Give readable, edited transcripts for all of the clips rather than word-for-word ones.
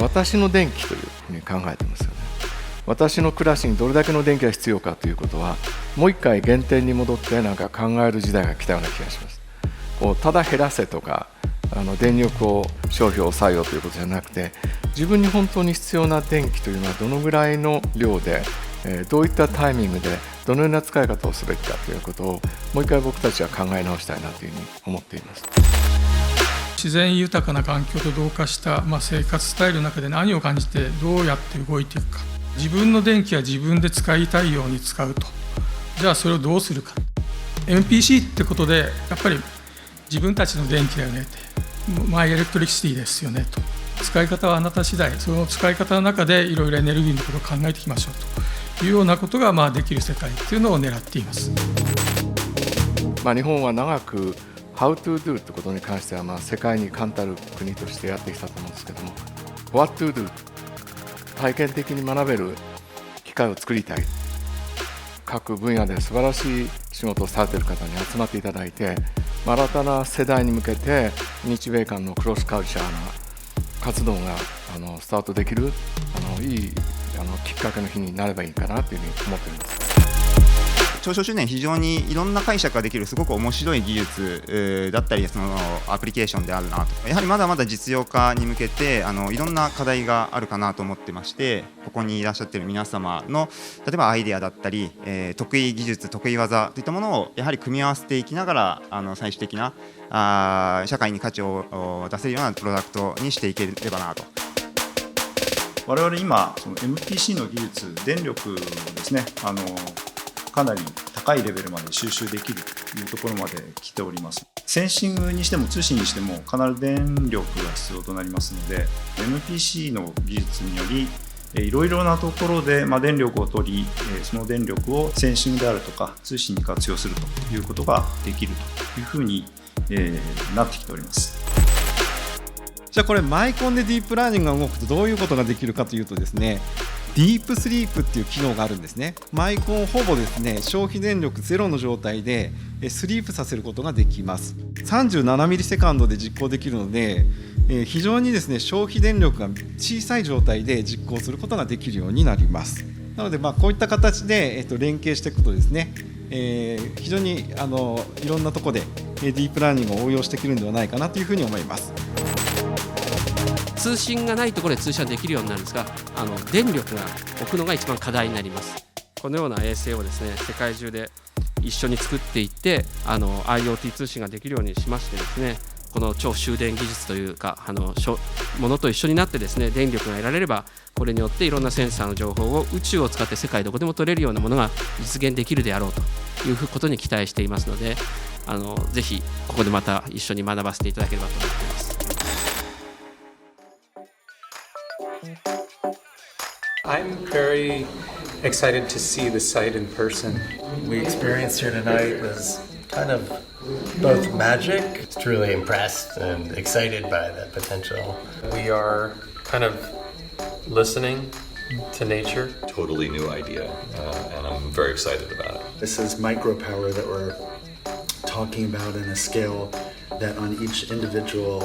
私の電気というふうに考えてますよね。私の暮らしにどれだけの電気が必要かということは、もう一回原点に戻って考える時代が来たような気がします。ただ減らせとか電力を消費を抑えようということじゃなくて、自分に本当に必要な電気というのはどのぐらいの量で、どういったタイミングでどのような使い方をすべきかということをもう一回僕たちは考え直したいなというふうに思っています。自然豊かな環境と同化した、生活スタイルの中で何を感じてどうやって動いていくか。自分の電気は自分で使いたいように使うと。じゃあそれをどうするか。MPC ってことでやっぱり自分たちの電気だよねって、マイエレクトリシティですよねと。使い方はあなた次第。その使い方の中でいろいろエネルギーのことを考えていきましょうというようなことができる世界っていうのを狙っています。日本は長くHow to do ということに関しては世界に冠たる国としてやってきたと思うんですけども、What to do 体験的に学べる機会を作りたい。各分野で素晴らしい仕事をされている方に集まっていただいて、新たな世代に向けて日米間のクロスカルチャーな活動がスタートできるいいきっかけの日になればいいかなというふうに思っています。長所周年、非常にいろんな解釈ができるすごく面白い技術だったり、そのアプリケーションであるなと。やはりまだまだ実用化に向けていろんな課題があるかなと思ってまして、ここにいらっしゃっている皆様の例えばアイデアだったり、得意技術、得意技といったものをやはり組み合わせていきながら最終的な社会に価値を出せるようなプロダクトにしていければなと。我々今その MPC の技術、電力ですね、かなり高いレベルまで収集できるというところまで来ております。センシングにしても通信にしても必ず電力が必要となりますので、 MPC の技術によりいろいろなところで電力を取り、その電力をセンシングであるとか通信に活用するということができるというふうになってきております。じゃあこれマイコンでディープラーニングが動くとどういうことができるかというとですね、ディープスリープっていう機能があるんですね。マイコンをほぼですね消費電力ゼロの状態でスリープさせることができます。37ミリセカンドで実行できるので、非常にですね消費電力が小さい状態で実行することができるようになります。なのでこういった形で連携していくとですね、非常にいろんなところでディープラーニングを応用していけるのではないかなというふうに思います。通信がないところで通信ができるようになるんですが、電力が置くのが一番課題になります。このような衛星をですね世界中で一緒に作っていってIoT 通信ができるようにしましてですね、この超終電技術というかものと一緒になってですね電力が得られれば、これによっていろんなセンサーの情報を宇宙を使って世界どこでも取れるようなものが実現できるであろうということに期待していますので、ぜひここでまた一緒に学ばせていただければと思っています。I'm very excited to see the site in person. We experienced here tonight was kind of both magic. It's truly impressed and excited by the potential. We are kind of listening to nature. Totally new idea, and I'm very excited about it. This is micropower that we're talking about in a scale that on each individual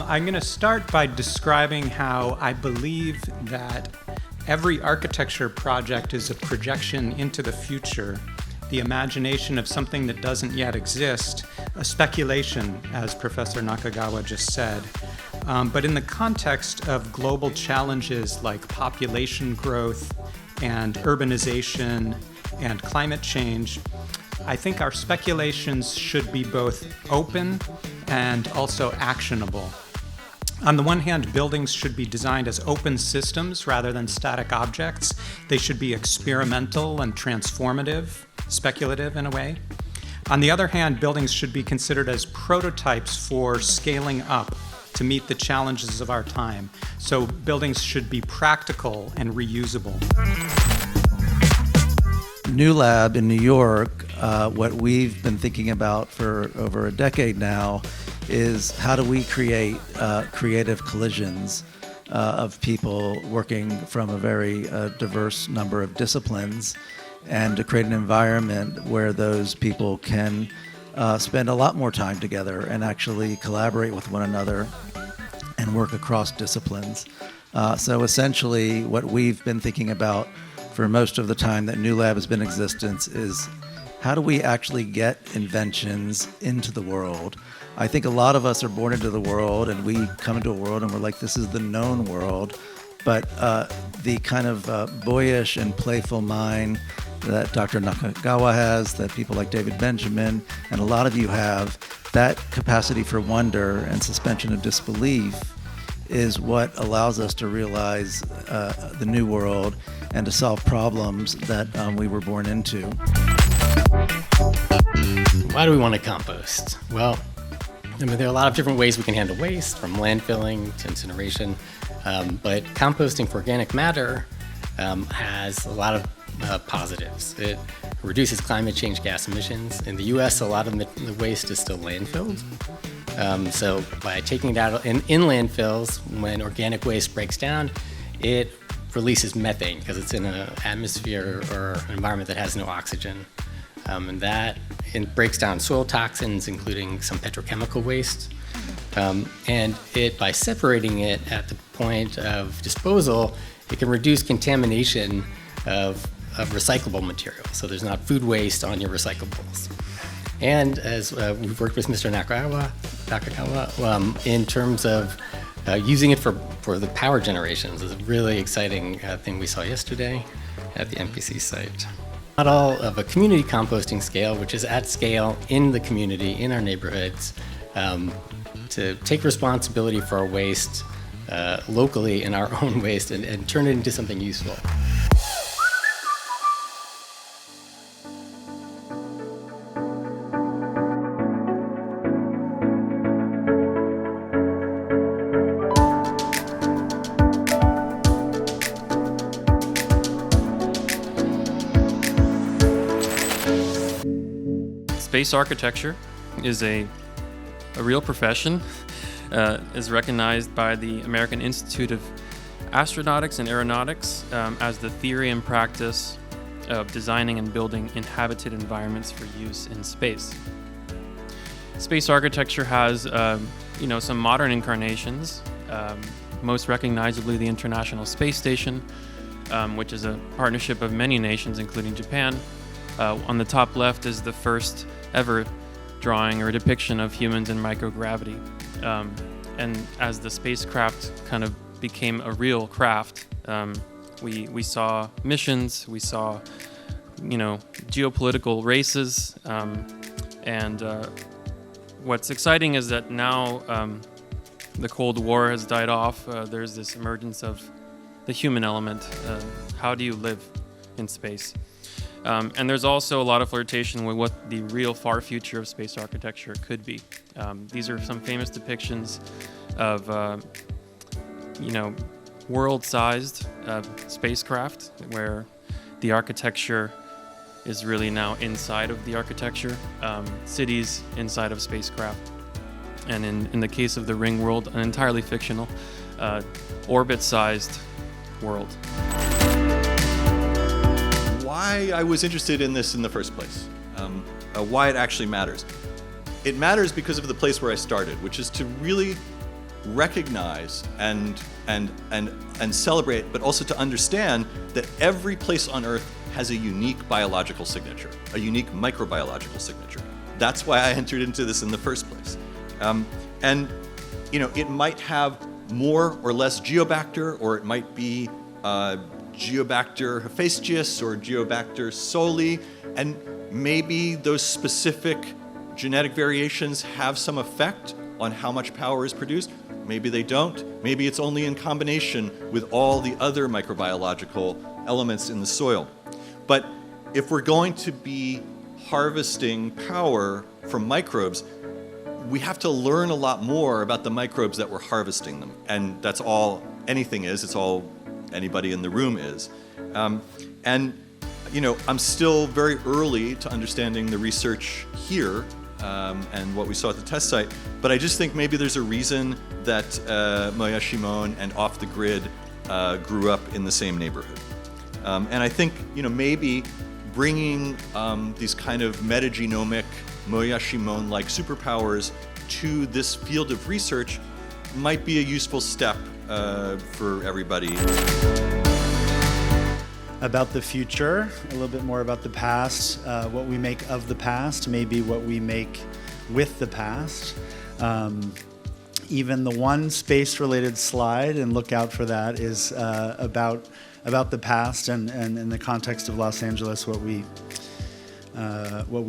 I'm going to start by describing how I believe that every architecture project is a projection into the future, the imagination of something that doesn't yet exist, a speculation, as Professor Nakagawa just said. But in the context of global challenges like population growth and urbanization and climate change, I think our speculations should be both open and also actionable. On the one hand, buildings should be designed as open systems rather than static objects. They should be experimental and transformative, speculative in a way. On the other hand, buildings should be considered as prototypes for scaling up to meet the challenges of our time. So buildings should be practical and reusable. New Lab in New York, what we've been thinking about for over a decade now is how do we create creative collisions of people working from a very diverse number of disciplines, and to create an environment where those people can spend a lot more time together and actually collaborate with one another and work across disciplines. So essentially what we've been thinking about for most of the time that New Lab has been in existence is how do we actually get inventions into the world? I think a lot of us are born into the world and we come into a world and we're like, this is the known world. But the kind of boyish and playful mind that Dr. Nakagawa has, that people like David Benjamin and a lot of you have, that capacity for wonder and suspension of disbelief is what allows us to realize the new world and to solve problems that we were born into. Why do we want to compost? Well, I mean, there are a lot of different ways we can handle waste, from landfilling to incineration, but composting for organic matter has a lot of positives. It reduces climate change gas emissions. In the US, a lot of the waste is still landfilled. So by taking it out in landfills, when organic waste breaks down, it releases methane because it's in an atmosphere or an environment that has no oxygen. And that it breaks down soil toxins, including some petrochemical waste. And by separating it at the point of disposal, it can reduce contamination of recyclable material. So there's not food waste on your recyclables. And as we've worked with Mr. Nakagawa, in terms of using it for the power generations is a really exciting thing we saw yesterday at the MPC site. Model of a community composting scale, which is at scale in the community, in our neighborhoods, to take responsibility for our waste locally in our own waste and turn it into something useful. Space architecture is a real profession, is recognized by the American Institute of Astronautics and Aeronautics as the theory and practice of designing and building inhabited environments for use in space. Space architecture has some modern incarnations, most recognizably the International Space Station, which is a partnership of many nations, including Japan. On the top left is the first ever drawing or depiction of humans in microgravity. And as the spacecraft kind of became a real craft, we saw missions, we saw, geopolitical races, and what's exciting is that now the Cold War has died off. There's this emergence of the human element. How do you live in space? And there's also a lot of flirtation with what the real far future of space architecture could be. These are some famous depictions of, world-sized spacecraft, where the architecture is really now inside of the architecture, cities inside of spacecraft. And in the case of the Ring world, an entirely fictional, orbit-sized world. Why I was interested in this in the first place, why it actually matters. It matters because of the place where I started, which is to really recognize and celebrate, but also to understand that every place on Earth has a unique biological signature, a unique microbiological signature. That's why I entered into this in the first place. It might have more or less Geobacter, or it might be Geobacter hephaestus or Geobacter soli, and maybe those specific genetic variations have some effect on how much power is produced. Maybe they don't. Maybe it's only in combination with all the other microbiological elements in the soil. But if we're going to be harvesting power from microbes, we have to learn a lot more about the microbes that we're harvesting them. And that's all anything is. It's all anybody in the room is. And I'm still very early to understanding the research here and what we saw at the test site. But I just think maybe there's a reason that Moya Shimon and Off the Grid grew up in the same neighborhood. And I think maybe bringing these kind of metagenomic Moya Shimon-like superpowers to this field of research might be a useful step for everybody. About the future, a little bit more about the past, what we make of the past, maybe what we make with the past. Even the one space-related slide, and look out for that, is about the past and in the context of Los Angeles, what we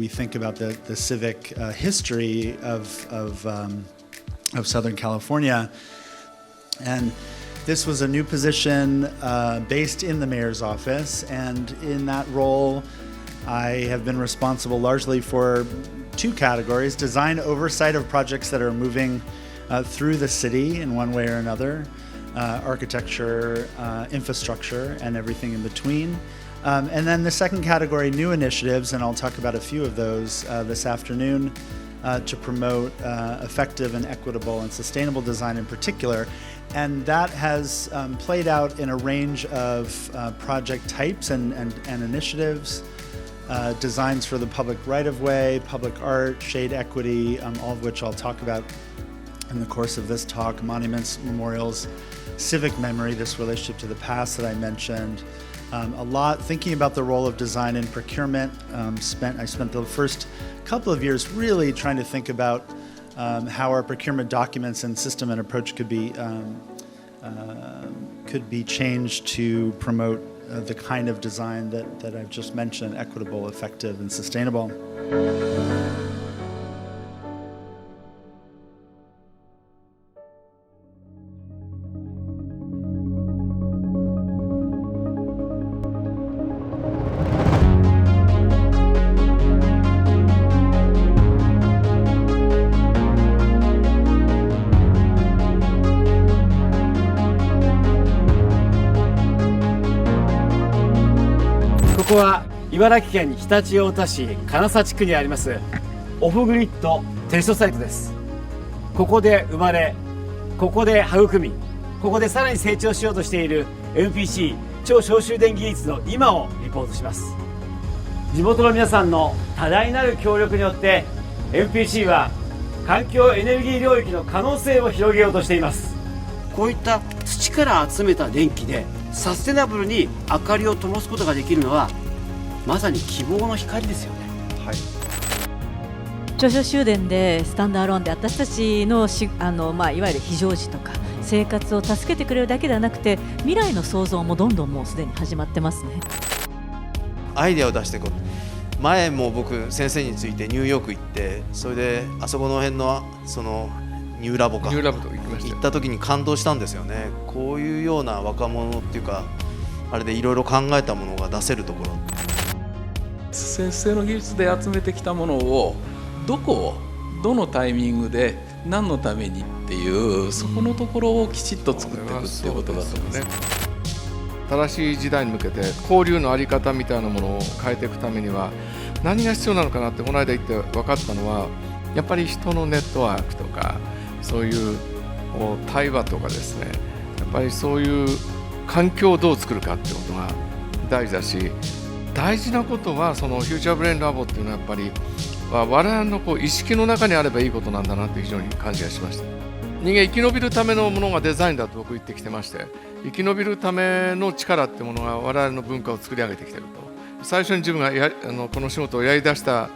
think about the civic history of Southern California. And this was a new position based in the mayor's office, and in that role I have been responsible largely for two categories: design oversight of projects that are moving through the city in one way or another, architecture, infrastructure, and everything in between. And then the second category, new initiatives, and I'll talk about a few of those this afternoon, to promote effective and equitable and sustainable design in particular. And that has played out in a range of project types and initiatives, designs for the public right-of-way, public art, shade equity, all of which I'll talk about in the course of this talk, monuments, memorials, civic memory, this relationship to the past that I mentioned. A lot thinking about the role of design in procurement. I spent the first couple of years really trying to think about how our procurement documents and system and approach could be changed to promote the kind of design that I've just mentioned: equitable, effective, and sustainable.ここは茨城県常陸太田市金佐地区にありますオフグリッドテストサイトです。ここで生まれ、ここで育み、ここでさらに成長しようとしている MPC 超小集電技術の今をリポートします。地元の皆さんの多大なる協力によって MPC は環境エネルギー領域の可能性を広げようとしています。こういった土から集めた電気でサステナブルに明かりを灯すことができるのはまさに希望の光ですよね。はい。長小集電でスタンドアローンで私たちのいわゆる非常時とか生活を助けてくれるだけではなくて、未来の創造もどんどんもうすでに始まってますね。アイデアを出していこう。前も僕先生についてニューヨーク行って、それであそこの辺のそのニューラボと行った時に感動したんですよね。こういうような若者っていうかあれでいろいろ考えたものが出せるところ。先生の技術で集めてきたものをどのタイミングで何のためにっていうそこのところをきちっと作っていくっていうことだと思います。正しい時代に向けて交流の在り方みたいなものを変えていくためには何が必要なのかなってこの間言って分かったのは、やっぱり人のネットワークとかそういう対話とかですね、やっぱりそういう環境をどう作るかっていうことが大事だし、大事なことはそのフューチャーブレインラボっていうのはやっぱり我々の意識の中にあればいいことなんだなって非常に感じがしました。人間生き延びるためのものがデザインだと僕言ってきてまして、生き延びるための力ってものが我々の文化を作り上げてきていると。最初に自分がこの仕事をやりだした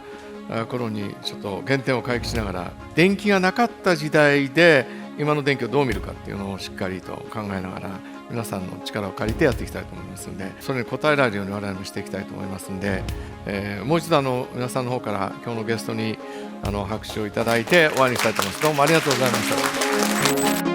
頃にちょっと原点を回帰しながら、電気がなかった時代で今の電気をどう見るかっていうのをしっかりと考えながら皆さんの力を借りてやっていきたいと思いますので、それに応えられるように我々もしていきたいと思いますので、もう一度皆さんの方から今日のゲストに拍手をいただいて終わりにしたいと思います。どうもありがとうございました。